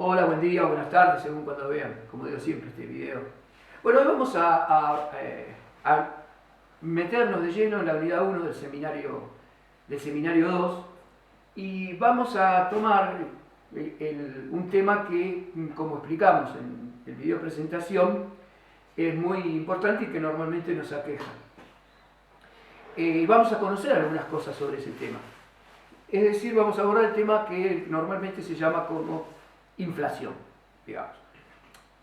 Hola, buen día, buenas tardes, según cuando vean, como digo siempre, este video. Bueno, hoy vamos a meternos de lleno en la unidad 1 del seminario 2 y vamos a tomar un tema que, como explicamos en el video presentación, es muy importante y que normalmente nos aqueja. Vamos a conocer algunas cosas sobre ese tema. Es decir, vamos a abordar el tema que normalmente se llama como inflación, digamos.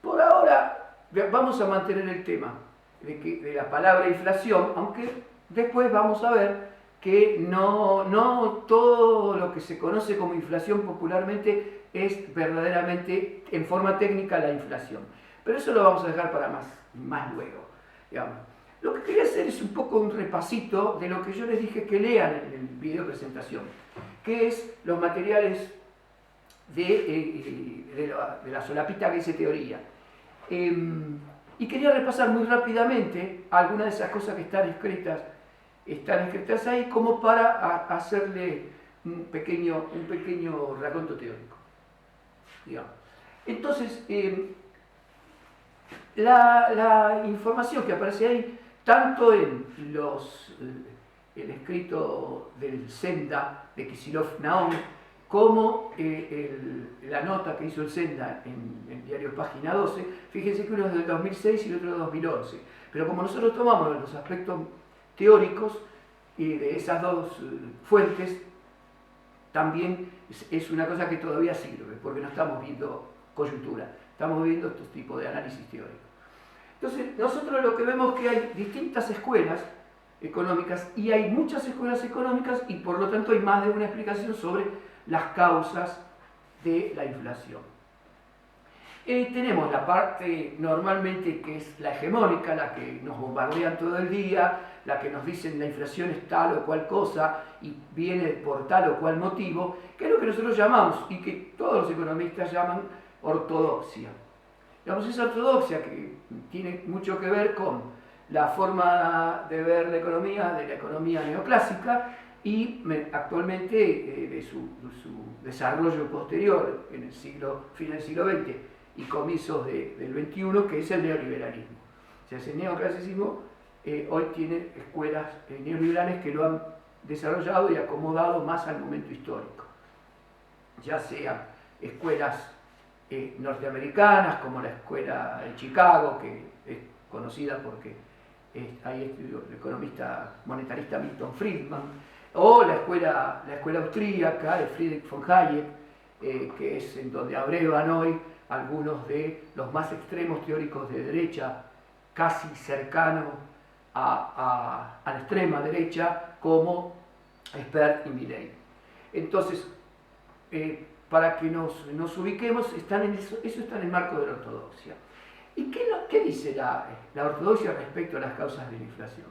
Por ahora vamos a mantener el tema de la palabra inflación, aunque después vamos a ver que no todo lo que se conoce como inflación popularmente es verdaderamente en forma técnica la inflación. Pero eso lo vamos a dejar para más luego, digamos. Lo que quería hacer es un poco un repasito de lo que yo les dije que lean en el video presentación, que es los materiales de la solapita que dice teoría. Y quería repasar muy rápidamente algunas de esas cosas que están escritas ahí como para hacerle un pequeño raconto teórico, digamos. Entonces, la información que aparece ahí, tanto en el escrito del Senda de Kicillof Naum, como la nota que hizo el Senda en el diario Página 12, fíjense que uno es del 2006 y el otro del 2011. Pero como nosotros tomamos los aspectos teóricos de esas dos fuentes, también es una cosa que todavía sirve, porque no estamos viendo coyuntura, estamos viendo estos tipos de análisis teóricos. Entonces, nosotros lo que vemos es que hay distintas escuelas económicas y hay muchas escuelas económicas y por lo tanto hay más de una explicación sobre las causas de la inflación. Tenemos la parte normalmente que es la hegemónica, la que nos bombardean todo el día, la que nos dicen la inflación es tal o cual cosa y viene por tal o cual motivo, que es lo que nosotros llamamos y que todos los economistas llaman ortodoxia. Digamos, esa ortodoxia que tiene mucho que ver con la forma de ver la economía neoclásica y actualmente de su desarrollo posterior en el fin del siglo XX y comienzos del XXI, que es el neoliberalismo. O sea, ese neoclasicismo hoy tiene escuelas neoliberales que lo han desarrollado y acomodado más al momento histórico, ya sean escuelas norteamericanas, como la escuela de Chicago, que es conocida porque ahí estudió el economista monetarista Milton Friedman, o la escuela austríaca de Friedrich von Hayek, que es en donde abrevan hoy algunos de los más extremos teóricos de derecha, casi cercanos a la extrema derecha, como Spert y Milley. Entonces, para que nos ubiquemos, eso está en el marco de la ortodoxia. ¿Y qué dice la ortodoxia respecto a las causas de la inflación?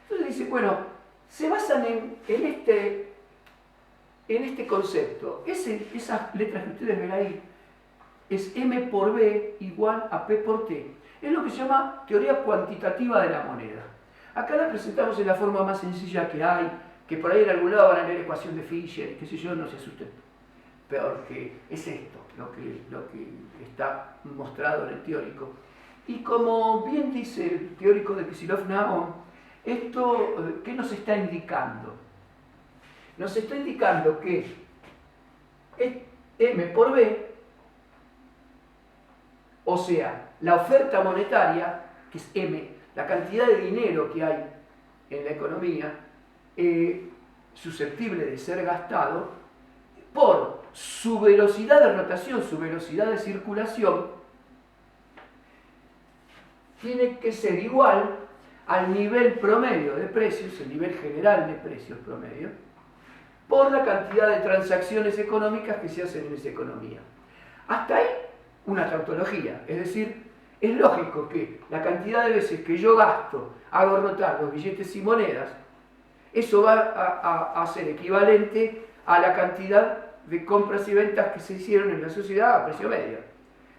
Entonces dice, bueno, se basan en este concepto. Esas letras que ustedes ven ahí es M por B igual a P por T. Es lo que se llama teoría cuantitativa de la moneda. Acá la presentamos en la forma más sencilla que hay, que por ahí en algún lado van a leer ecuación de Fisher, qué sé yo, no se asusten. Peor que es esto, lo que está mostrado en el teórico. Y como bien dice el teórico de Kicillof Naum, esto, ¿qué nos está indicando? Nos está indicando que M por B, o sea, la oferta monetaria, que es M, la cantidad de dinero que hay en la economía, susceptible de ser gastado, por su velocidad de rotación, su velocidad de circulación, tiene que ser igual al nivel promedio de precios, el nivel general de precios promedio, por la cantidad de transacciones económicas que se hacen en esa economía. Hasta ahí, una tautología, es decir, es lógico que la cantidad de veces que yo hago rotar los billetes y monedas, eso va a ser equivalente a la cantidad de compras y ventas que se hicieron en la sociedad a precio medio.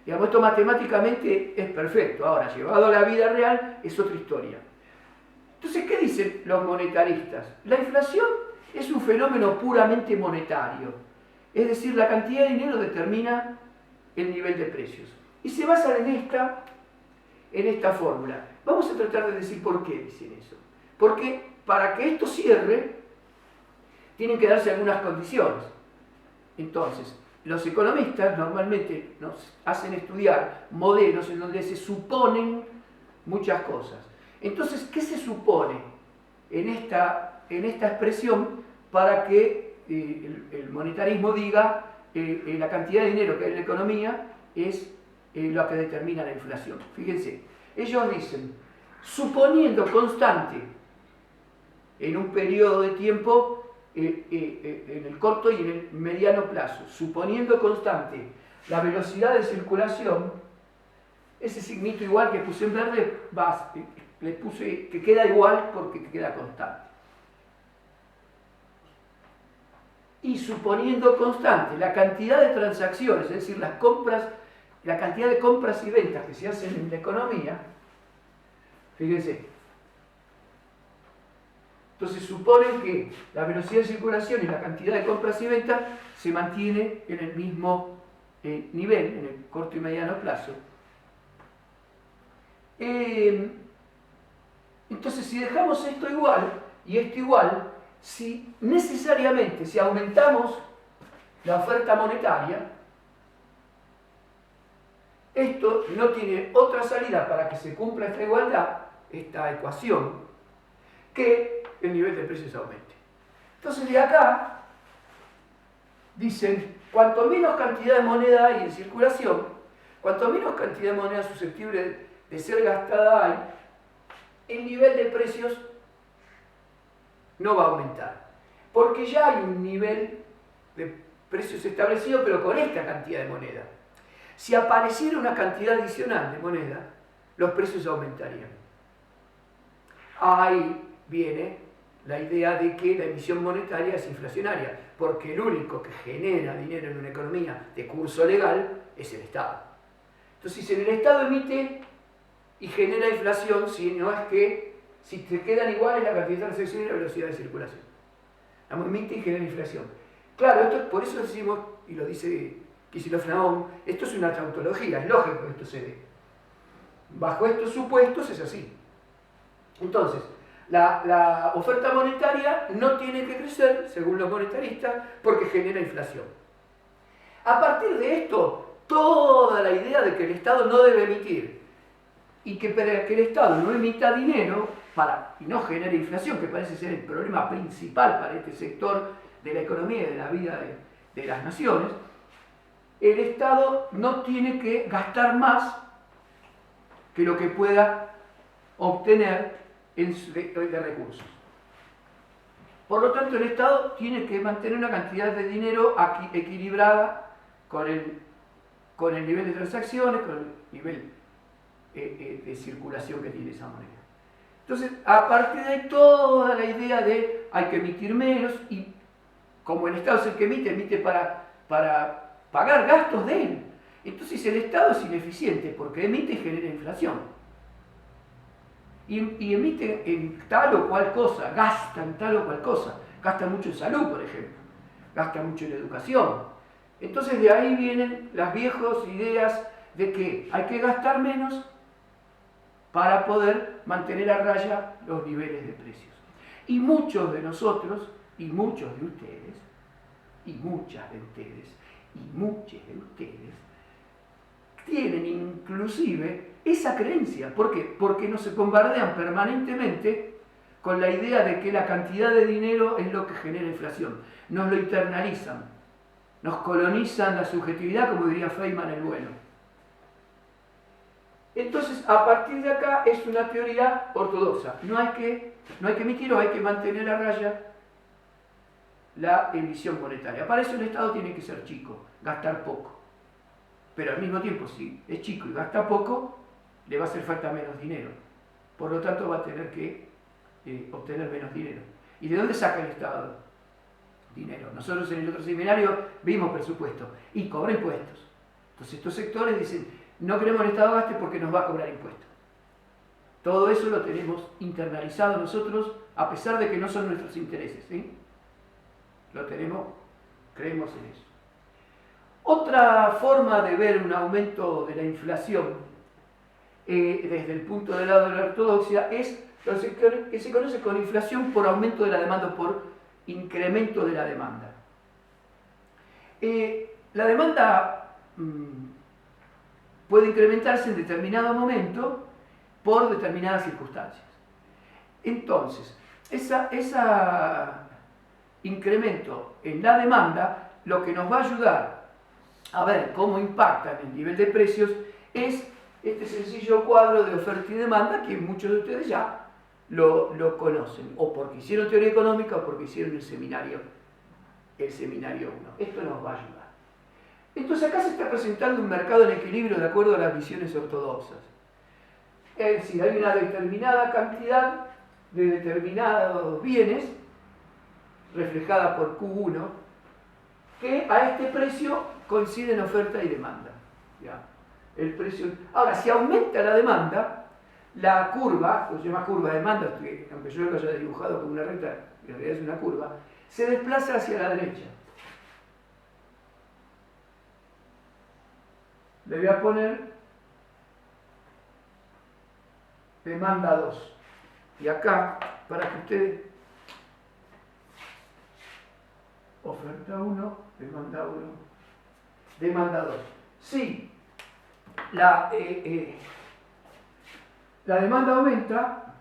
Digamos, esto matemáticamente es perfecto. Ahora, llevado a la vida real, es otra historia. Entonces, ¿qué dicen los monetaristas? La inflación es un fenómeno puramente monetario. Es decir, la cantidad de dinero determina el nivel de precios. Y se basan en esta fórmula. Vamos a tratar de decir por qué dicen eso. Porque para que esto cierre, tienen que darse algunas condiciones. Entonces, los economistas normalmente nos hacen estudiar modelos en donde se suponen muchas cosas. Entonces, ¿qué se supone en esta expresión para que el monetarismo diga la cantidad de dinero que hay en la economía es lo que determina la inflación? Fíjense, ellos dicen, suponiendo constante en un periodo de tiempo, en el corto y en el mediano plazo, suponiendo constante la velocidad de circulación, ese signito igual que puse en verde, le puse que queda igual porque queda constante. Y suponiendo constante la cantidad de transacciones, es decir, las compras, la cantidad de compras y ventas que se hacen en la economía, fíjense, entonces suponen que la velocidad de circulación y la cantidad de compras y ventas se mantiene en el mismo nivel, en el corto y mediano plazo. Entonces, si dejamos esto igual y esto igual, si necesariamente, si aumentamos la oferta monetaria, esto no tiene otra salida para que se cumpla esta igualdad, esta ecuación, que el nivel de precios aumente. Entonces, de acá dicen, cuanto menos cantidad de moneda hay en circulación, cuanto menos cantidad de moneda susceptible de ser gastada hay, el nivel de precios no va a aumentar. Porque ya hay un nivel de precios establecido, pero con esta cantidad de moneda. Si apareciera una cantidad adicional de moneda, los precios aumentarían. Ahí viene la idea de que la emisión monetaria es inflacionaria, porque el único que genera dinero en una economía de curso legal es el Estado. Entonces, si el Estado emite y genera inflación, si no es que, si te quedan iguales la cantidad de transacciones y la velocidad de circulación. Emite y genera inflación. Claro, esto, por eso decimos, y lo dice Kicillof Naum, esto es una tautología, es lógico que esto se dé. Bajo estos supuestos es así. Entonces, la oferta monetaria no tiene que crecer, según los monetaristas, porque genera inflación. A partir de esto, toda la idea de que el Estado no debe emitir y que para que el Estado no emita dinero y no genere inflación, que parece ser el problema principal para este sector de la economía y de la vida de las naciones, el Estado no tiene que gastar más que lo que pueda obtener de recursos. Por lo tanto, el Estado tiene que mantener una cantidad de dinero equilibrada con el nivel de transacciones, con el nivel de circulación que tiene esa moneda. Entonces, a partir de toda la idea de hay que emitir menos, y como el Estado es el que emite para pagar gastos de él. Entonces el Estado es ineficiente porque emite y genera inflación. Y emite en tal o cual cosa, gasta en tal o cual cosa. Gasta mucho en salud, por ejemplo. Gasta mucho en educación. Entonces de ahí vienen las viejas ideas de que hay que gastar menos para poder mantener a raya los niveles de precios. Y muchos de nosotros, y muchos de ustedes, y muchas de ustedes, y muchos de ustedes, tienen inclusive esa creencia. ¿Por qué? Porque nos se bombardean permanentemente con la idea de que la cantidad de dinero es lo que genera inflación. Nos lo internalizan, nos colonizan la subjetividad, como diría Feynman el bueno. Entonces, a partir de acá es una teoría ortodoxa. No hay que emitir o hay que mantener a raya la emisión monetaria. Para eso el Estado tiene que ser chico, gastar poco. Pero al mismo tiempo, si es chico y gasta poco, le va a hacer falta menos dinero. Por lo tanto, va a tener que obtener menos dinero. ¿Y de dónde saca el Estado dinero? Nosotros en el otro seminario vimos presupuesto y cobra impuestos. Entonces estos sectores dicen, no queremos el Estado gaste porque nos va a cobrar impuestos. Todo eso lo tenemos internalizado nosotros, a pesar de que no son nuestros intereses, ¿sí? Lo tenemos, creemos en eso. Otra forma de ver un aumento de la inflación desde el punto de lado de la ortodoxia es lo que se conoce con inflación por aumento de la demanda o por incremento de la demanda. La demanda puede incrementarse en determinado momento por determinadas circunstancias. Entonces, ese incremento en la demanda lo que nos va a ayudar a ver cómo impacta en el nivel de precios es este sencillo cuadro de oferta y demanda que muchos de ustedes ya lo conocen, o porque hicieron teoría económica o porque hicieron el seminario 1. Esto nos va a ayudar. Entonces acá se está presentando un mercado en equilibrio de acuerdo a las visiones ortodoxas. Es decir, hay una determinada cantidad de determinados bienes, reflejada por Q1, que a este precio coinciden oferta y demanda. ¿Ya? El precio. Ahora, si aumenta la demanda, la curva, lo se llama curva de demanda, aunque yo lo haya dibujado como una recta, en realidad es una curva, se desplaza hacia la derecha. Le voy a poner demanda 2. Y acá, para que ustedes, oferta 1, demanda 1, demanda 2. Sí, la demanda aumenta,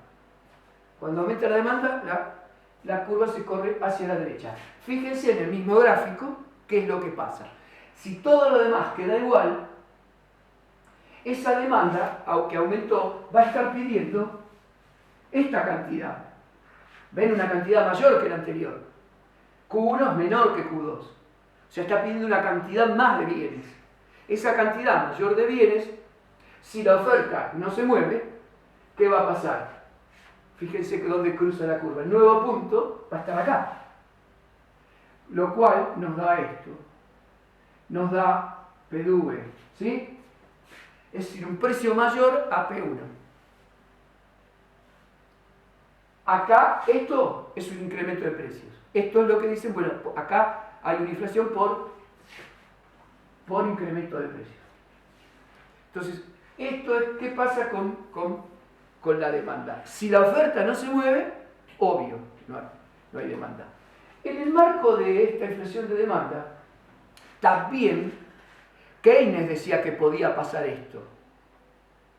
cuando aumenta la demanda, la curva se corre hacia la derecha. Fíjense en el mismo gráfico qué es lo que pasa. Si todo lo demás queda igual, esa demanda, aunque aumentó, va a estar pidiendo esta cantidad. ¿Ven? Una cantidad mayor que la anterior. Q1 es menor que Q2. O sea, está pidiendo una cantidad más de bienes. Esa cantidad mayor de bienes, si la oferta no se mueve, ¿qué va a pasar? Fíjense que donde cruza la curva. El nuevo punto va a estar acá. Lo cual nos da esto. Nos da P2V. ¿Sí? Es decir, un precio mayor a P1. Acá esto es un incremento de precios. Esto es lo que dicen, bueno, acá hay una inflación por incremento de precios. Entonces, esto es qué pasa con la demanda. Si la oferta no se mueve, obvio, no hay demanda. En el marco de esta inflación de demanda, también Keynes decía que podía pasar esto.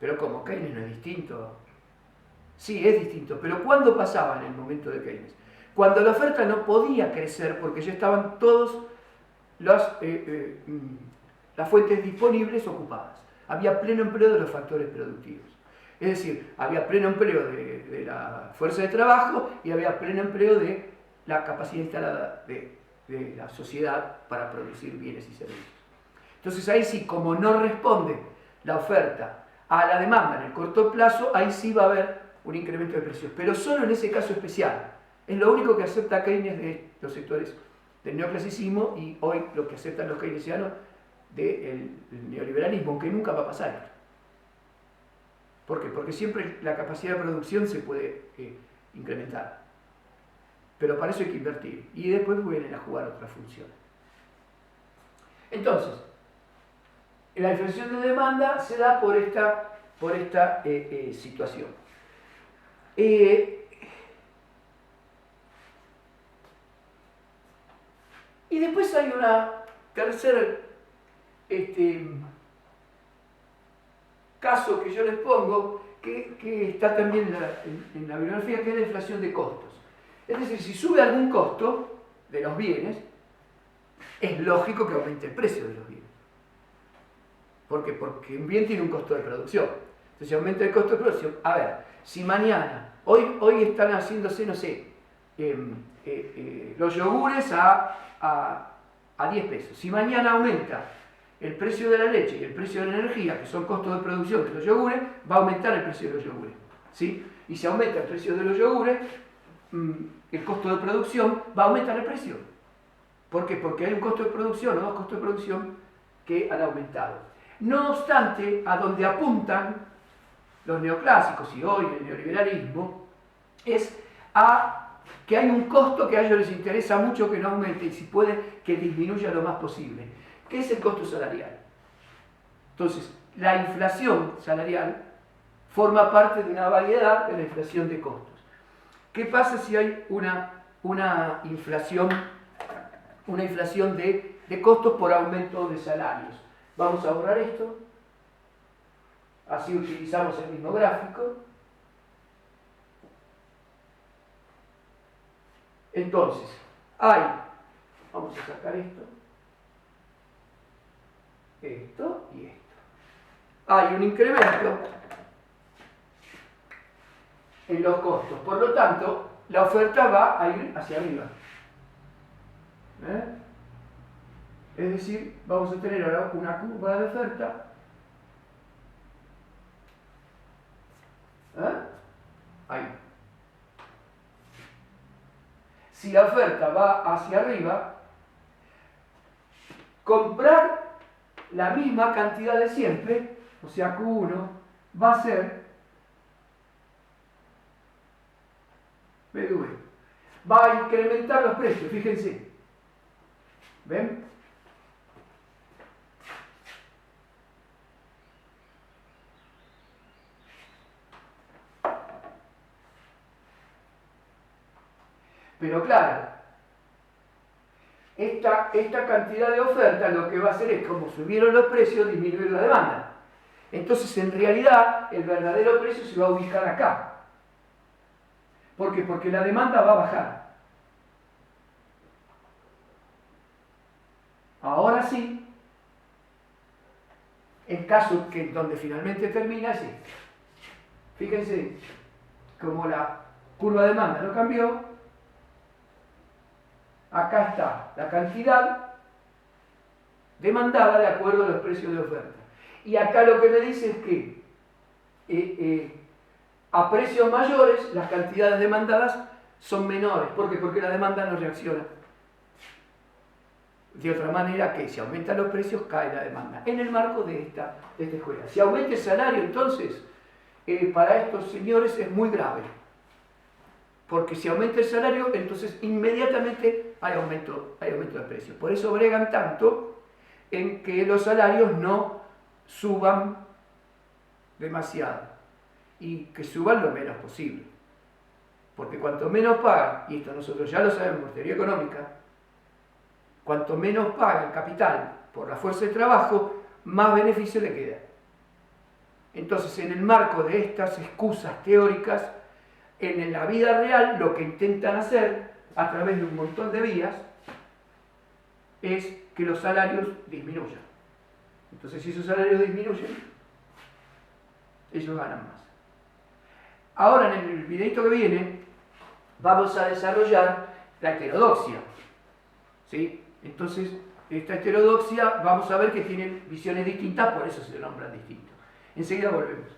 Pero ¿cómo? Keynes no es distinto. Sí, es distinto. Pero ¿cuándo pasaba en el momento de Keynes? Cuando la oferta no podía crecer porque ya estaban todas las fuentes disponibles ocupadas. Había pleno empleo de los factores productivos. Es decir, había pleno empleo de la fuerza de trabajo y había pleno empleo de la capacidad instalada de la sociedad para producir bienes y servicios. Entonces ahí sí, como no responde la oferta a la demanda en el corto plazo, ahí sí va a haber un incremento de precios, pero solo en ese caso especial. Es lo único que acepta Keynes de los sectores del neoclasicismo y hoy lo que aceptan los keynesianos del neoliberalismo, aunque nunca va a pasar esto. ¿Por qué? Porque siempre la capacidad de producción se puede incrementar. Pero para eso hay que invertir y después vienen a jugar otras funciones. Entonces, la inflación de demanda se da por esta situación. Y después hay una tercer caso que yo les pongo, que está también en la bibliografía, que es la inflación de costos. Es decir, si sube algún costo de los bienes, es lógico que aumente el precio de los bienes. ¿Por qué? Porque un bien tiene un costo de producción. Entonces, si aumenta el costo de producción, a ver, si mañana, hoy están haciéndose, no sé, los yogures a 10 pesos. Si mañana aumenta el precio de la leche y el precio de la energía, que son costos de producción de los yogures, va a aumentar el precio de los yogures. ¿Sí? Y si aumenta el precio de los yogures, el costo de producción va a aumentar el precio. ¿Por qué? Porque hay un costo de producción o dos costos de producción que han aumentado. No obstante, a donde apuntan los neoclásicos y hoy el neoliberalismo es a que hay un costo que a ellos les interesa mucho que no aumente y si puede que disminuya lo más posible. ¿Qué es el costo salarial? Entonces, la inflación salarial forma parte de una variedad de la inflación de costos. ¿Qué pasa si hay una inflación de costos por aumento de salarios? Vamos a borrar esto. Así utilizamos el mismo gráfico. Entonces, vamos a sacar esto y esto. Hay un incremento en los costos, por lo tanto, la oferta va a ir hacia arriba. Es decir, vamos a tener ahora una curva de oferta. Ahí. Si la oferta va hacia arriba, comprar la misma cantidad de siempre, o sea Q1, va a ser BV. Va a incrementar los precios, fíjense. ¿Ven? Pero claro, esta cantidad de oferta lo que va a hacer es, como subieron los precios, disminuir la demanda. Entonces, en realidad, el verdadero precio se va a ubicar acá. ¿Por qué? Porque la demanda va a bajar. Ahora sí, el caso donde finalmente termina es este. Fíjense, como la curva de demanda no cambió, acá está la cantidad demandada de acuerdo a los precios de oferta. Y acá lo que me dice es que a precios mayores las cantidades demandadas son menores. ¿Por qué? Porque la demanda no reacciona. De otra manera que si aumentan los precios cae la demanda. En el marco de esta escuela. Si aumenta el salario, entonces, para estos señores es muy grave. Porque si aumenta el salario, entonces inmediatamente hay aumento de precios. Por eso bregan tanto en que los salarios no suban demasiado y que suban lo menos posible. Porque cuanto menos pagan, y esto nosotros ya lo sabemos por teoría económica, cuanto menos paga el capital por la fuerza de trabajo, más beneficio le queda. Entonces, en el marco de estas excusas teóricas, en la vida real lo que intentan hacer a través de un montón de vías es que los salarios disminuyan. Entonces, si esos salarios disminuyen, ellos ganan más. Ahora, en el videito que viene, vamos a desarrollar la heterodoxia. ¿Sí? Entonces, esta heterodoxia vamos a ver que tienen visiones distintas, por eso se nombran distintos. Enseguida volvemos.